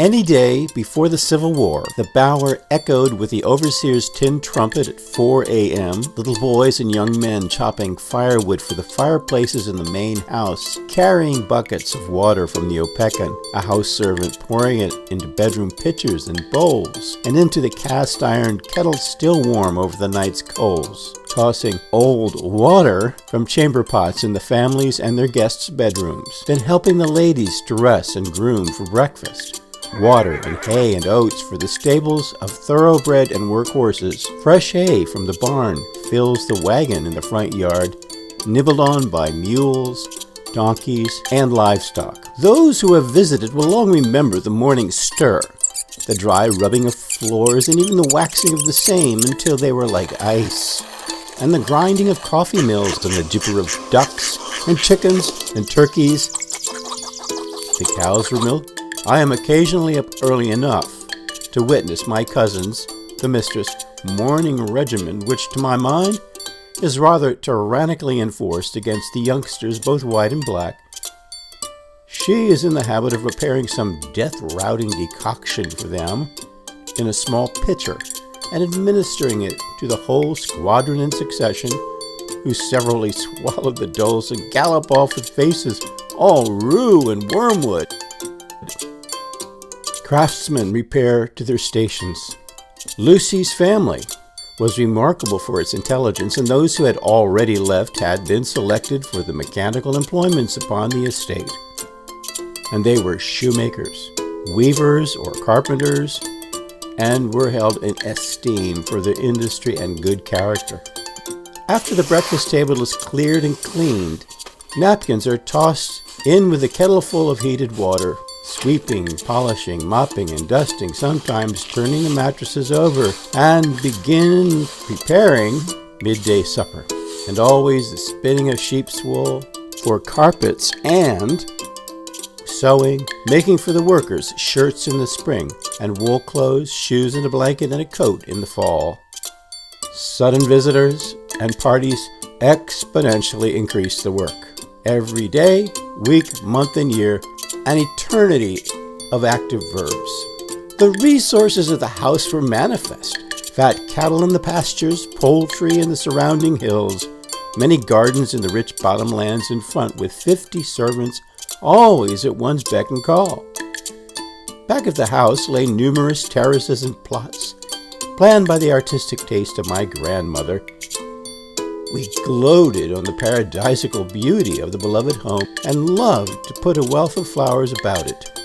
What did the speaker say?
Any day before the Civil War, the bower echoed with the overseer's tin trumpet at 4 a.m., little boys and young men chopping firewood for the fireplaces in the main house, carrying buckets of water from the opekan, a house servant pouring it into bedroom pitchers and bowls, and into the cast-iron kettle still warm over the night's coals, tossing old water from chamber pots in the families' and their guests' bedrooms, then helping the ladies dress and groom for breakfast. Water and hay and oats for the stables of thoroughbred and workhorses. Fresh hay from the barn fills the wagon in the front yard, nibbled on by mules, donkeys, and livestock. Those who have visited will long remember the morning stir, the dry rubbing of floors and even the waxing of the same until they were like ice, and the grinding of coffee mills and the dipper of ducks and chickens and turkeys. The cows were milked. I am occasionally up early enough to witness my cousin's, the mistress, morning regimen, which to my mind is rather tyrannically enforced against the youngsters, both white and black. She is in the habit of preparing some death-routing decoction for them in a small pitcher and administering it to the whole squadron in succession, who severally swallow the dose and gallop off with faces all rue and wormwood. Craftsmen repair to their stations. Lucy's family was remarkable for its intelligence, and those who had already left had been selected for the mechanical employments upon the estate. And they were shoemakers, weavers, or carpenters, and were held in esteem for their industry and good character. After the breakfast table is cleared and cleaned, napkins are tossed in with a kettle full of heated water, sweeping, polishing, mopping, and dusting, sometimes turning the mattresses over, and begin preparing midday supper. And always the spinning of sheep's wool for carpets and sewing, making for the workers shirts in the spring, and wool clothes, shoes and a blanket and a coat in the fall. Sudden visitors and parties exponentially increase the work. Every day, week, month, and year, an eternity of active verbs. The resources of the house were manifest. Fat cattle in the pastures, poultry in the surrounding hills, many gardens in the rich bottomlands in front, with 50 servants always at one's beck and call. Back of the house lay numerous terraces and plots, planned by the artistic taste of my grandmother. We gloated on the paradisiacal beauty of the beloved home and loved to put a wealth of flowers about it.